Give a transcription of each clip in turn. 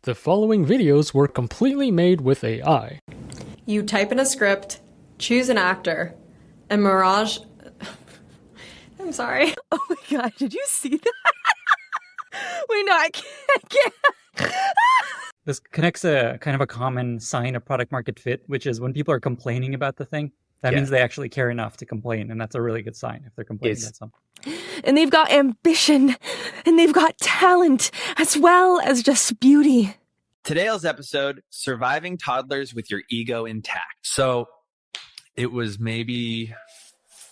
The following videos were completely made with AI. You type in a script, choose an actor, and Mirage... I'm sorry. Oh my god, did you see that? Wait, no, I can't. This connects a kind of a common sign of product market fit, which is when people are complaining about the thing, that means they actually care enough to complain, and that's a really good sign if they're complaining about something. And they've got ambition, and they've got talent, as well as just beauty. Today's episode, surviving toddlers with your ego intact. So it was maybe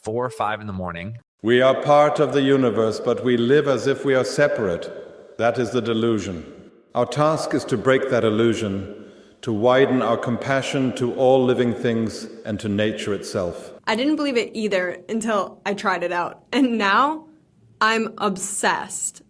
4 or 5 in the morning. We are part of the universe, but we live as if we are separate. That is the delusion. Our task is to break that illusion, to widen our compassion to all living things and to nature itself. I didn't believe it either until I tried it out. And now, I'm obsessed.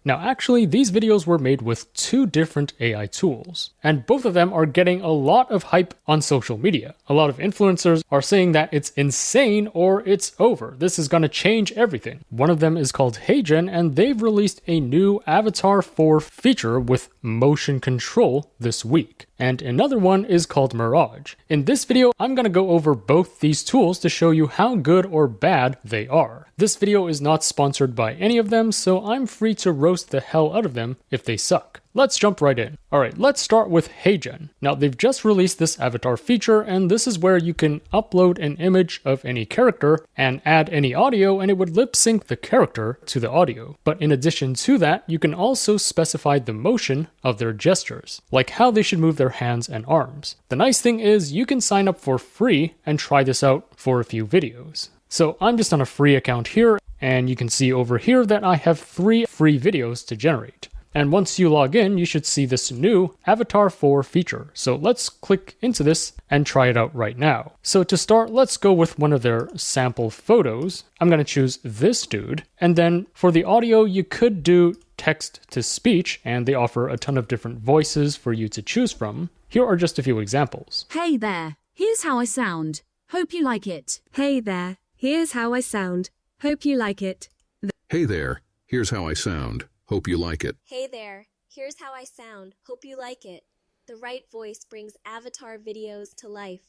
Now actually, these videos were made with 2 different AI tools, and both of them are getting a lot of hype on social media. A lot of influencers are saying that it's insane or it's over. This is gonna change everything. One of them is called HeyGen, and they've released a new Avatar 4 feature with motion control this week. And another one is called Mirage. In this video, I'm gonna go over both these tools to show you how good or bad they are. This video is not sponsored by any of them, so I'm free to roast the hell out of them if they suck. Let's jump right in. Alright, let's start with HeyGen. Now they've just released this avatar feature, and this is where you can upload an image of any character and add any audio, and it would lip sync the character to the audio. But in addition to that, you can also specify the motion of their gestures, like how they should move their hands and arms. The nice thing is you can sign up for free and try this out for a few videos. So I'm just on a free account here, and you can see over here that I have 3 free videos to generate. And once you log in, you should see this new Avatar 4 feature. So let's click into this and try it out right now. So to start, let's go with one of their sample photos. I'm going to choose this dude. And then for the audio, you could do text to speech, and they offer a ton of different voices for you to choose from. Here are just a few examples. Hey there, here's how I sound. Hope you like it. Hey there, here's how I sound. Hope you like it. Hey there, here's how I sound. Hope you like it. Hey there, here's how I sound. Hope you like it. The right voice brings avatar videos to life.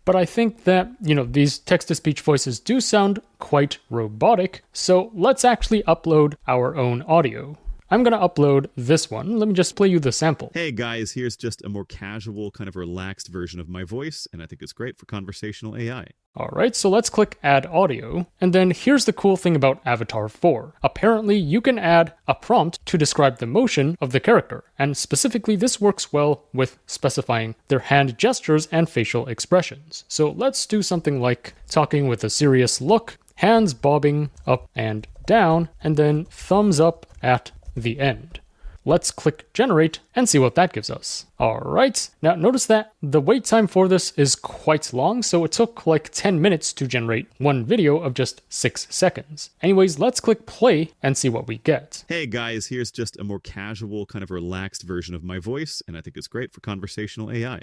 But I think that, these text-to-speech voices do sound quite robotic, so let's actually upload our own audio. I'm going to upload this one. Let me just play you the sample. Hey guys, here's just a more casual, kind of relaxed version of my voice, and I think it's great for conversational AI. Alright, so let's click Add Audio, and then here's the cool thing about Avatar 4. Apparently, you can add a prompt to describe the motion of the character, and specifically this works well with specifying their hand gestures and facial expressions. So let's do something like talking with a serious look, hands bobbing up and down, and then thumbs up at the end. Let's click generate and see what that gives us. Alright, now notice that the wait time for this is quite long, so it took like 10 minutes to generate one video of just 6 seconds. Anyways, let's click play and see what we get. Hey guys, here's just a more casual, kind of relaxed version of my voice, and I think it's great for conversational AI.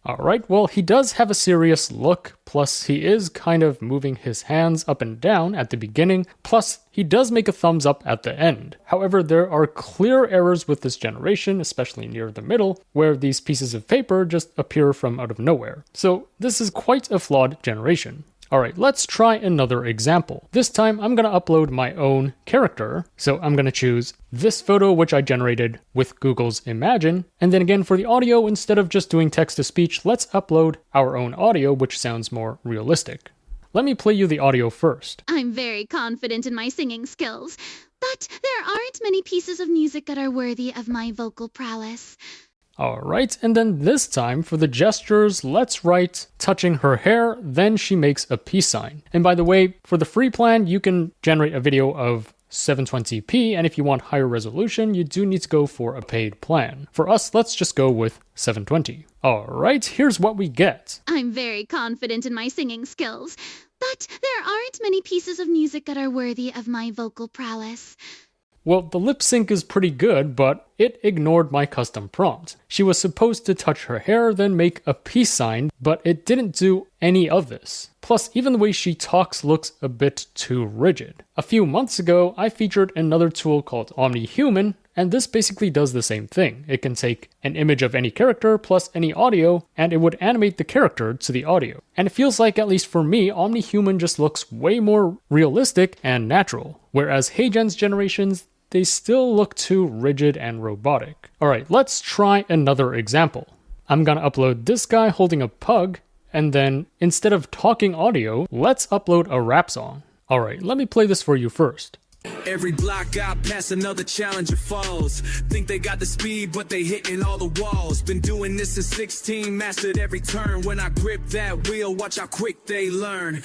Alright, well, he does have a serious look, plus he is kind of moving his hands up and down at the beginning, plus he does make a thumbs up at the end. However, there are clear errors with this generation, especially near the middle, where these pieces of paper just appear from out of nowhere. So this is quite a flawed generation. Alright, let's try another example. This time I'm going to upload my own character. So I'm going to choose this photo, which I generated with Google's Imagine. And then again for the audio, instead of just doing text to speech, let's upload our own audio, which sounds more realistic. Let me play you the audio first. I'm very confident in my singing skills, but there aren't many pieces of music that are worthy of my vocal prowess. Alright, and then this time for the gestures, let's write touching her hair, then she makes a peace sign. And by the way, for the free plan, you can generate a video of 720p, and if you want higher resolution, you do need to go for a paid plan. For us, let's just go with 720. Alright, here's what we get. I'm very confident in my singing skills, but there aren't many pieces of music that are worthy of my vocal prowess. Well, the lip sync is pretty good, but it ignored my custom prompt. She was supposed to touch her hair, then make a peace sign, but it didn't do any of this. Plus, even the way she talks looks a bit too rigid. A few months ago, I featured another tool called OmniHuman, and this basically does the same thing. It can take an image of any character plus any audio, and it would animate the character to the audio. And it feels like, at least for me, OmniHuman just looks way more realistic and natural. Whereas HeyGen's generations, they still look too rigid and robotic. Alright, let's try another example. I'm gonna upload this guy holding a pug, and then instead of talking audio, let's upload a rap song. Alright, let me play this for you first. Every block I pass, another challenger falls. Think they got the speed, but they hitting all the walls. Been doing this since 16, mastered every turn. When I grip that wheel, watch how quick they learn.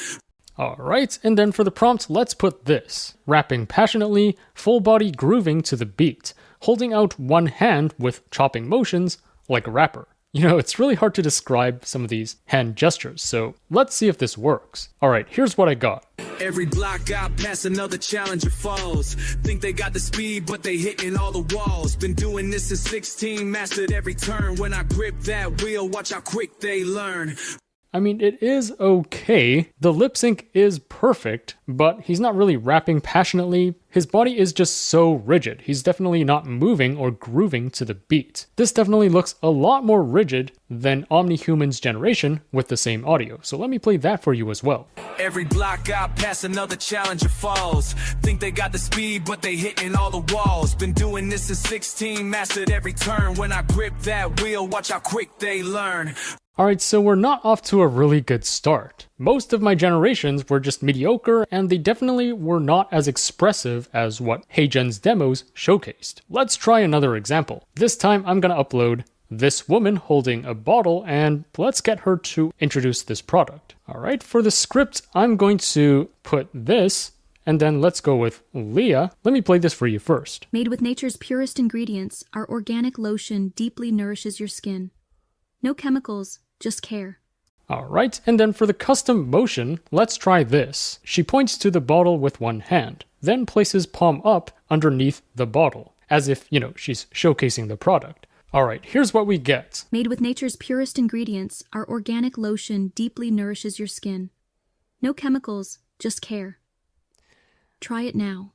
Alright, and then for the prompt, let's put this. Rapping passionately, full body grooving to the beat, holding out one hand with chopping motions like a rapper. You know, it's really hard to describe some of these hand gestures, so let's see if this works. Alright, here's what I got. Every block I pass, another challenger falls. Think they got the speed, but they hitting all the walls. Been doing this since 16, mastered every turn. When I grip that wheel, watch how quick they learn. I mean, it is okay. The lip sync is perfect, but he's not really rapping passionately. His body is just so rigid. He's definitely not moving or grooving to the beat. This definitely looks a lot more rigid than OmniHuman's generation with the same audio. So let me play that for you as well. Every block I pass, another challenger falls. Think they got the speed, but they hitting all the walls. Been doing this since 16, mastered every turn. When I grip that wheel, watch how quick they learn. Alright, so we're not off to a really good start. Most of my generations were just mediocre, and they definitely were not as expressive as what HeyGen's demos showcased. Let's try another example. This time I'm gonna upload this woman holding a bottle, and let's get her to introduce this product. Alright, for the script, I'm going to put this, and then let's go with Leah. Let me play this for you first. Made with nature's purest ingredients, our organic lotion deeply nourishes your skin. No chemicals, just care. Alright, and then for the custom motion, let's try this. She points to the bottle with one hand, then places palm up underneath the bottle, as if, you know, she's showcasing the product. Alright, here's what we get. Made with nature's purest ingredients, our organic lotion deeply nourishes your skin. No chemicals, just care. Try it now.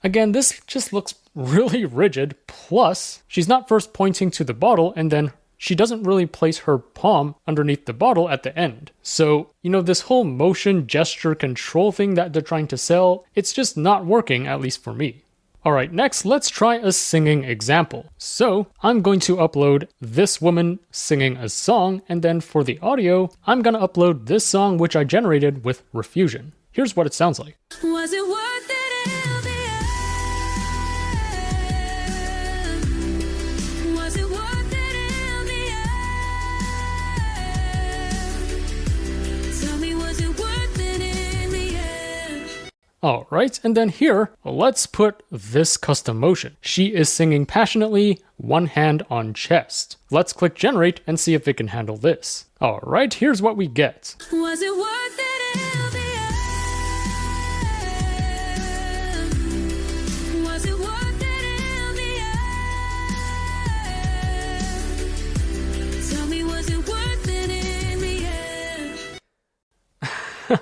Again, this just looks really rigid, plus she's not first pointing to the bottle and then she doesn't really place her palm underneath the bottle at the end. So, you know, this whole motion gesture control thing that they're trying to sell, it's just not working, at least for me. Alright, next let's try a singing example. So, I'm going to upload this woman singing a song, and then for the audio, I'm gonna upload this song which I generated with Refusion. Here's what it sounds like. Was it worth it? Alright, and then here, let's put this custom motion. She is singing passionately, one hand on chest. Let's click generate and see if it can handle this. Alright, here's what we get. Was it worth it? Was it worth it? Tell me, was it worth it in the end?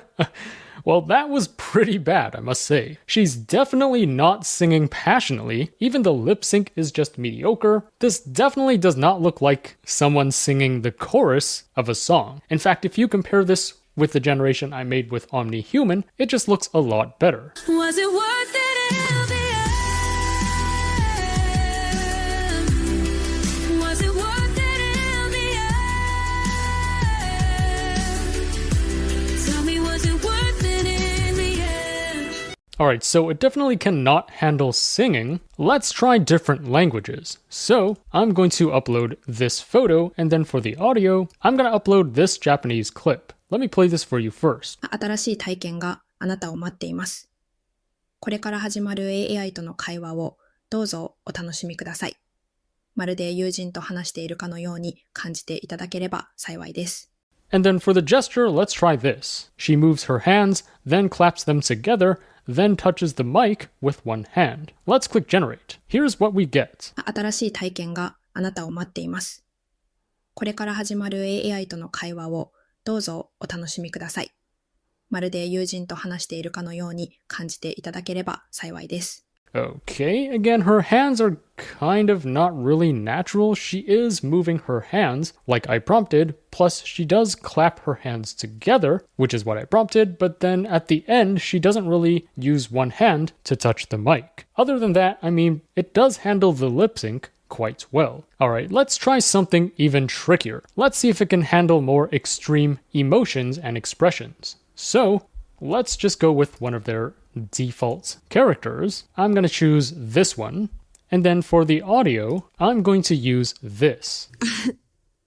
Well, that was pretty bad, I must say. She's definitely not singing passionately. Even the lip sync is just mediocre. This definitely does not look like someone singing the chorus of a song. In fact, if you compare this with the generation I made with OmniHuman, it just looks a lot better. Was it worth it? Was it worth it? Tell me, was it worth it? Alright, so it definitely cannot handle singing. Let's try different languages. So, I'm going to upload this photo, and then for the audio, I'm going to upload this Japanese clip. Let me play this for you first. 新しい体験があなたを待っています。これから始まる AI との会話をどうぞお楽しみください。まるで友人と話しているかのように感じていただければ幸いです。And then for the gesture, let's try this. She moves her hands, then claps them together, then touches the mic with one hand. Let's click generate. Here's what we get. 新しい体験があなたを待っています。これから始まる AI との会話をどうぞお楽しみください。まるで友人と話しているかのように感じていただければ幸いです。Okay, again, her hands are kind of not really natural. She is moving her hands like I prompted, plus she does clap her hands together, which is what I prompted, but then at the end, she doesn't really use one hand to touch the mic. Other than that, I mean, it does handle the lip sync quite well. Alright, let's try something even trickier. Let's see if it can handle more extreme emotions and expressions. So, let's just go with one of their default characters. I'm going to choose this one. And then for the audio, I'm going to use this.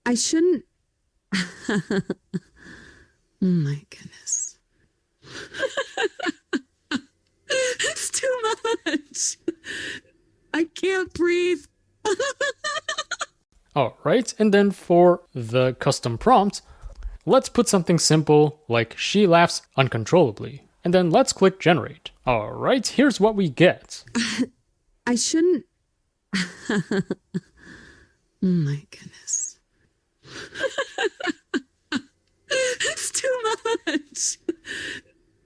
I shouldn't... Oh my goodness. It's too much. I can't breathe. Alright, and then for the custom prompt, let's put something simple like she laughs uncontrollably. And then let's click generate. Alright, here's what we get. I shouldn't... Oh my goodness. It's too much.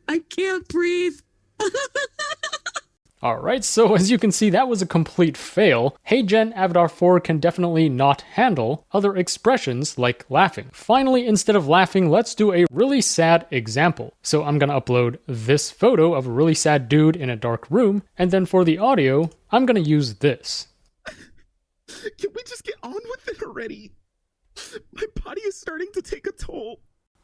I can't breathe. Alright, so as you can see, that was a complete fail. HeyGen Avatar IV can definitely not handle other expressions like laughing. Finally, instead of laughing, let's do a really sad example. So I'm gonna upload this photo of a really sad dude in a dark room, and then for the audio, I'm gonna use this. Can we just get on with it already? My body is starting to take a toll.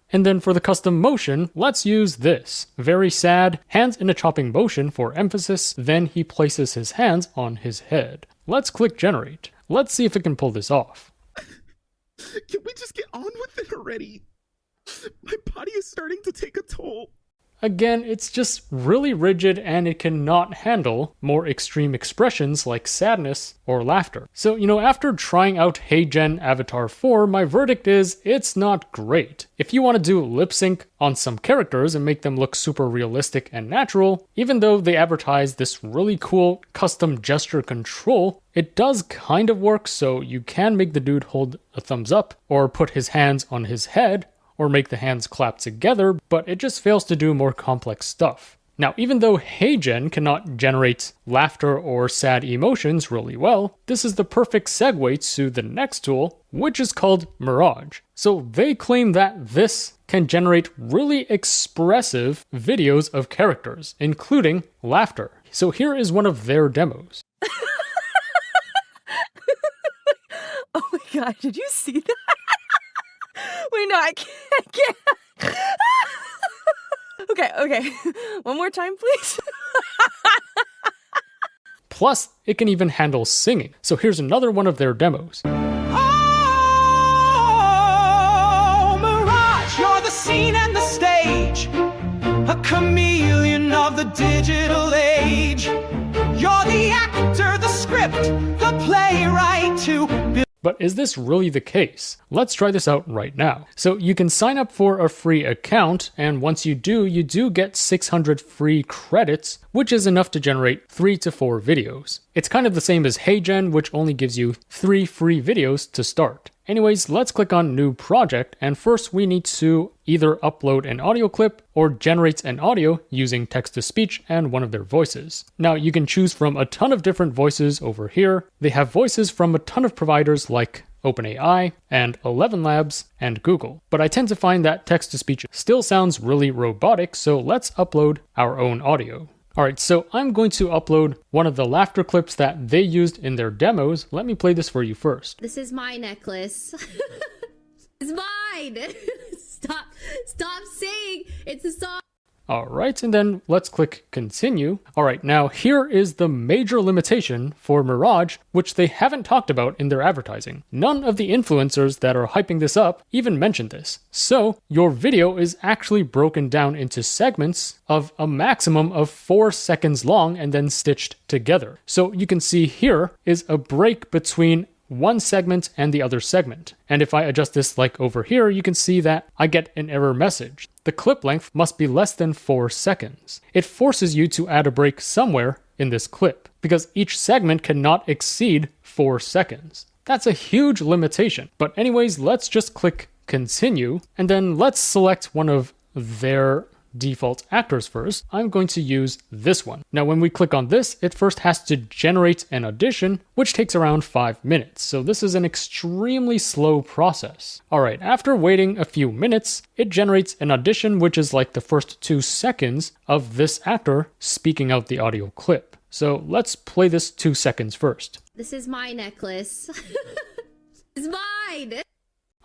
And then for the custom motion, let's use this. Very sad, hands in a chopping motion for emphasis, then he places his hands on his head. Let's click generate. Let's see if it can pull this off. Can we just get on with it already? My body is starting to take a toll. Again, it's just really rigid and it cannot handle more extreme expressions like sadness or laughter. So, after trying out HeyGen Avatar 4, my verdict is it's not great. If you want to do lip sync on some characters and make them look super realistic and natural, even though they advertise this really cool custom gesture control, it does kind of work, so you can make the dude hold a thumbs up or put his hands on his head, or make the hands clap together, but it just fails to do more complex stuff. Now, even though HeyGen cannot generate laughter or sad emotions really well, this is the perfect segue to the next tool, which is called Mirage. So they claim that this can generate really expressive videos of characters, including laughter. So here is one of their demos. Oh my god, did you see that? Wait, no, I can't. Okay. One more time, please. Plus, it can even handle singing. So here's another one of their demos. Oh, Mirage, you're the scene and the stage, a chameleon of the digital age. You're the actor, the script, the playwright too. But is this really the case? Let's try this out right now. So you can sign up for a free account, and once you do get 600 free credits, which is enough to generate 3 to 4 videos. It's kind of the same as HeyGen, which only gives you 3 free videos to start. Anyways, let's click on New Project, and first we need to either upload an audio clip or generate an audio using text-to-speech and one of their voices. Now, you can choose from a ton of different voices over here. They have voices from a ton of providers like OpenAI and 11 Labs and Google. But I tend to find that text-to-speech still sounds really robotic, so let's upload our own audio. Alright, so I'm going to upload one of the laughter clips that they used in their demos. Let me play this for you first. This is my necklace. It's mine! Stop saying it's a song. Alright, and then let's click continue. Alright, now here is the major limitation for Mirage, which they haven't talked about in their advertising. None of the influencers that are hyping this up even mentioned this. So, your video is actually broken down into segments of a maximum of 4 seconds long and then stitched together. So you can see here is a break between one segment and the other segment. And if I adjust this like over here, you can see that I get an error message. The clip length must be less than 4 seconds. It forces you to add a break somewhere in this clip because each segment cannot exceed 4 seconds. That's a huge limitation. But anyways, let's just click continue, and then let's select one of their default actors first. I'm going to use this one. Now, when we click on this, it first has to generate an audition, which takes around 5 minutes. So this is an extremely slow process. All right, after waiting a few minutes, it generates an audition, which is like the first 2 seconds of this actor speaking out the audio clip. So let's play this 2 seconds first. This is my necklace. It's mine.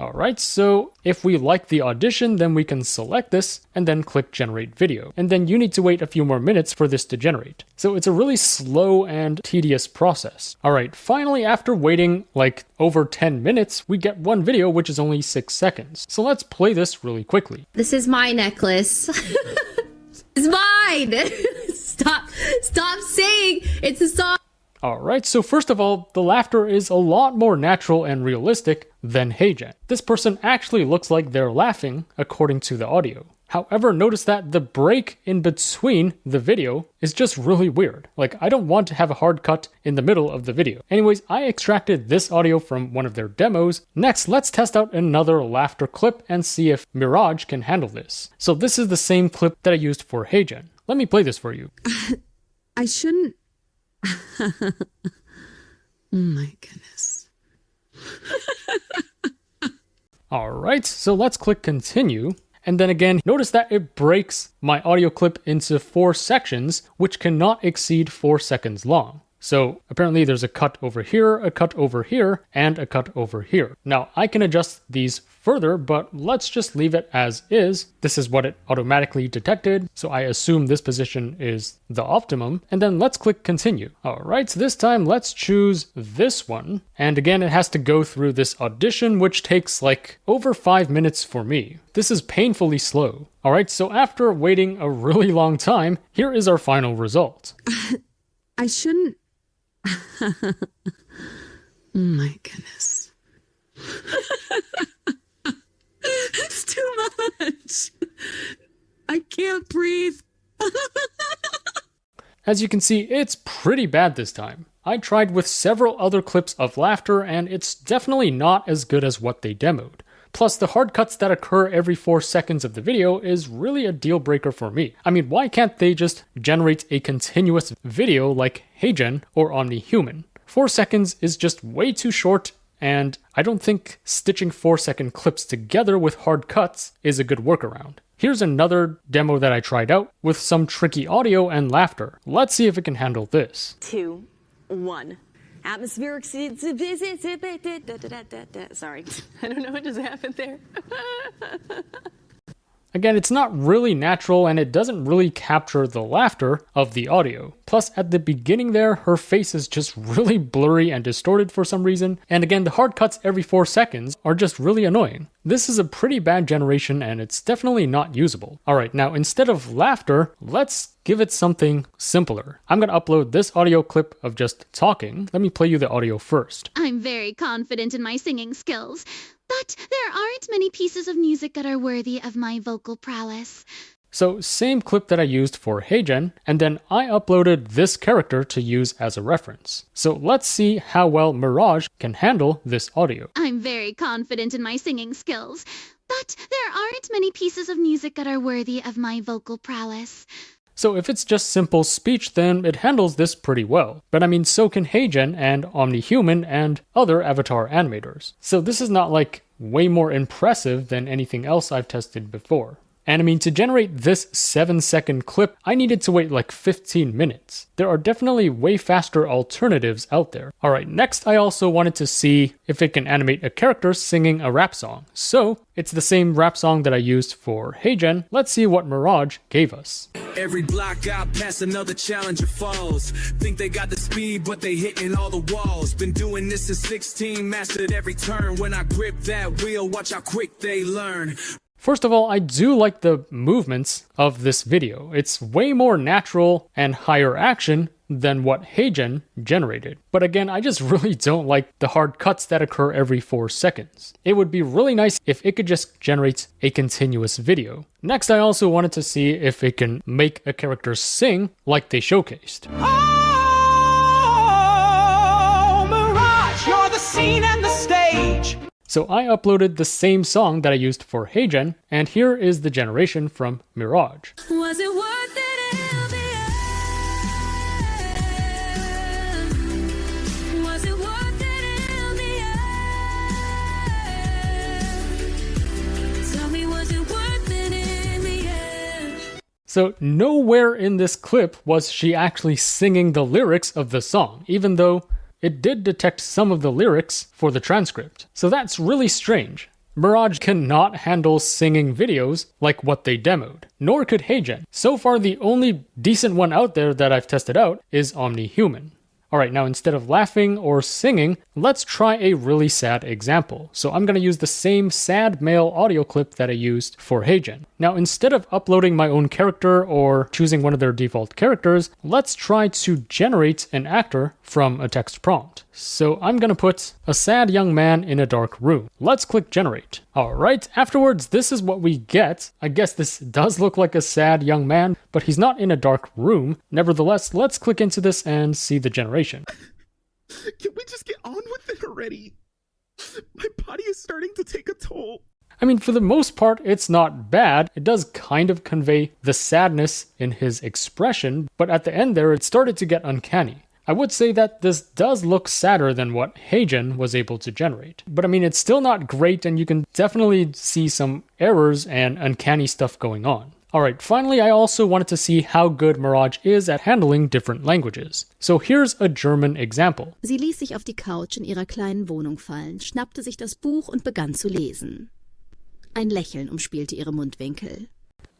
All right, so if we like the audition, then we can select this and then click generate video. And then you need to wait a few more minutes for this to generate. So it's a really slow and tedious process. All right, finally, after waiting like over 10 minutes, we get one video, which is only 6 seconds. So let's play this really quickly. This is my necklace. It's mine. Stop saying it's a song. Alright, so first of all, the laughter is a lot more natural and realistic than HeyGen. This person actually looks like they're laughing according to the audio. However, notice that the break in between the video is just really weird. Like, I don't want to have a hard cut in the middle of the video. Anyways, I extracted this audio from one of their demos. Next, let's test out another laughter clip and see if Mirage can handle this. So this is the same clip that I used for HeyGen. Let me play this for you. I shouldn't. Oh my goodness. Alright, so let's click continue. And then again, notice that it breaks my audio clip into 4 sections, which cannot exceed 4 seconds long. So apparently there's a cut over here, a cut over here, and a cut over here. Now I can adjust these further, but let's just leave it as is. This is what it automatically detected, so I assume this position is the optimum. And then let's click continue. Alright, so this time let's choose this one. And again, it has to go through this audition, which takes like over 5 minutes for me. This is painfully slow. Alright, so after waiting a really long time, here is our final result. I shouldn't. Oh my goodness. It's too much. I can't breathe. As you can see, it's pretty bad this time. I tried with several other clips of laughter, and it's definitely not as good as what they demoed. Plus, the hard cuts that occur every 4 seconds of the video is really a deal breaker for me. I mean, why can't they just generate a continuous video like HeyGen or OmniHuman? 4 seconds is just way too short, and I don't think stitching 4-second clips together with hard cuts is a good workaround. Here's another demo that I tried out with some tricky audio and laughter. Let's see if it can handle this. 2, 1. Atmospheric. Sorry, I don't know what just happened there. Again, it's not really natural and it doesn't really capture the laughter of the audio. Plus, at the beginning there, her face is just really blurry and distorted for some reason. And again, the hard cuts every 4 seconds are just really annoying. This is a pretty bad generation and it's definitely not usable. Alright, now instead of laughter, let's give it something simpler. I'm going to upload this audio clip of just talking. Let me play you the audio first. I'm very confident in my singing skills, but there aren't many pieces of music that are worthy of my vocal prowess. So same clip that I used for HeyGen, and then I uploaded this character to use as a reference. So let's see how well Mirage can handle this audio. I'm very confident in my singing skills, but there aren't many pieces of music that are worthy of my vocal prowess. So if it's just simple speech, then it handles this pretty well. But I mean, so can HeyGen and OmniHuman and other avatar animators. So this is not like way more impressive than anything else I've tested before. And I mean, to generate this 7-second clip, I needed to wait like 15 minutes. There are definitely way faster alternatives out there. Alright, next I also wanted to see if it can animate a character singing a rap song. So, it's the same rap song that I used for HeyGen. Let's see what Mirage gave us. Every block out past another challenger falls. Think they got the speed, but they hitting all the walls. Been doing this since 16, mastered every turn. When I grip that wheel, watch how quick they learn. First of all, I do like the movements of this video. It's way more natural and higher action than what HeyGen generated. But again, I just really don't like the hard cuts that occur every 4 seconds. It would be really nice if it could just generate a continuous video. Next, I also wanted to see if it can make a character sing like they showcased. Oh, Mirage, you're the scene and the stage. So I uploaded the same song that I used for HeyGen, and here is the generation from Mirage. Was it worth it in the end? Was it worth it in the end? Tell me, was it worth it in the end? So nowhere in this clip was she actually singing the lyrics of the song, even though it did detect some of the lyrics for the transcript. So that's really strange. Mirage cannot handle singing videos like what they demoed, nor could HeyGen. So far, the only decent one out there that I've tested out is OmniHuman. Alright, now instead of laughing or singing, let's try a really sad example. So I'm going to use the same sad male audio clip that I used for HeyGen. Now instead of uploading my own character or choosing one of their default characters, let's try to generate an actor from a text prompt. So I'm going to put a sad young man in a dark room. Let's click generate. Alright, afterwards this is what we get. I guess this does look like a sad young man, but he's not in a dark room. Nevertheless, let's click into this and see the generation. Can we just get on with it already? My body is starting to take a toll. I mean, for the most part, it's not bad. It does kind of convey the sadness in his expression, but at the end there, it started to get uncanny. I would say that this does look sadder than what HeyGen was able to generate. But I mean, it's still not great, and you can definitely see some errors and uncanny stuff going on. Alright, finally, I also wanted to see how good Mirage is at handling different languages. So here's a German example. Sie ließ sich auf die Couch in ihrer kleinen Wohnung fallen, schnappte sich das Buch und begann zu lesen. Ein Lächeln umspielte ihre Mundwinkel.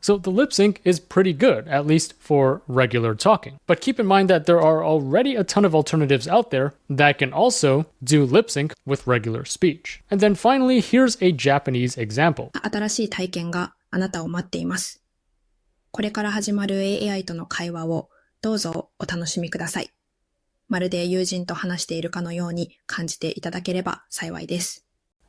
So the lip sync is pretty good, at least for regular talking. But keep in mind that there are already a ton of alternatives out there that can also do lip sync with regular speech. And then finally, here's a Japanese example. 新しい体験があなたを待っています。これから始まる AI との会話をどうぞお楽しみください。まるで友人と話しているかのように感じていただければ幸いです。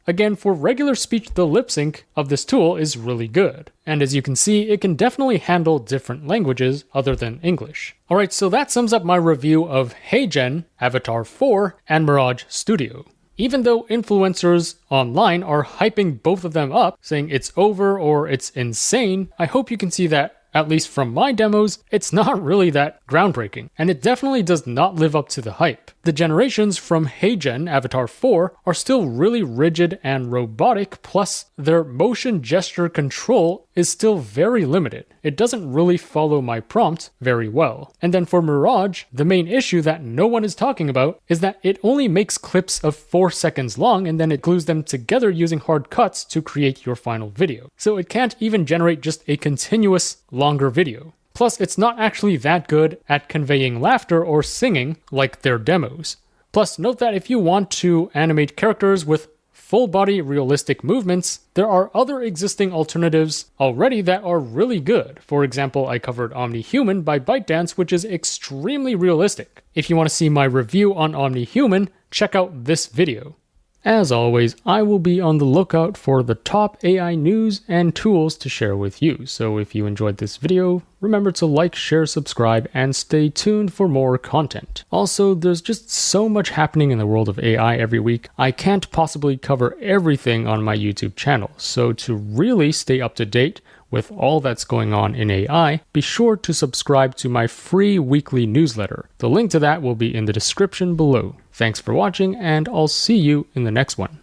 Again, for regular speech, the lip sync of this tool is really good. And as you can see, it can definitely handle different languages other than English. Alright, so that sums up my review of HeyGen Avatar IV and Mirage Studio. Even though influencers online are hyping both of them up, saying it's over or it's insane, I hope you can see that, at least from my demos, it's not really that groundbreaking, and it definitely does not live up to the hype. The generations from HeyGen Avatar IV are still really rigid and robotic, plus their motion gesture control is still very limited. It doesn't really follow my prompt very well. And then for Mirage, the main issue that no one is talking about is that it only makes clips of 4 seconds long and then it glues them together using hard cuts to create your final video. So it can't even generate just a continuous longer video. Plus, it's not actually that good at conveying laughter or singing like their demos. Plus, note that if you want to animate characters with full-body realistic movements, there are other existing alternatives already that are really good. For example, I covered OmniHuman by ByteDance, which is extremely realistic. If you want to see my review on OmniHuman, check out this video. As always, I will be on the lookout for the top AI news and tools to share with you. So if you enjoyed this video, remember to like, share, subscribe, and stay tuned for more content. Also, there's just so much happening in the world of AI every week, I can't possibly cover everything on my YouTube channel. So to really stay up to date with all that's going on in AI, be sure to subscribe to my free weekly newsletter. The link to that will be in the description below. Thanks for watching, and I'll see you in the next one.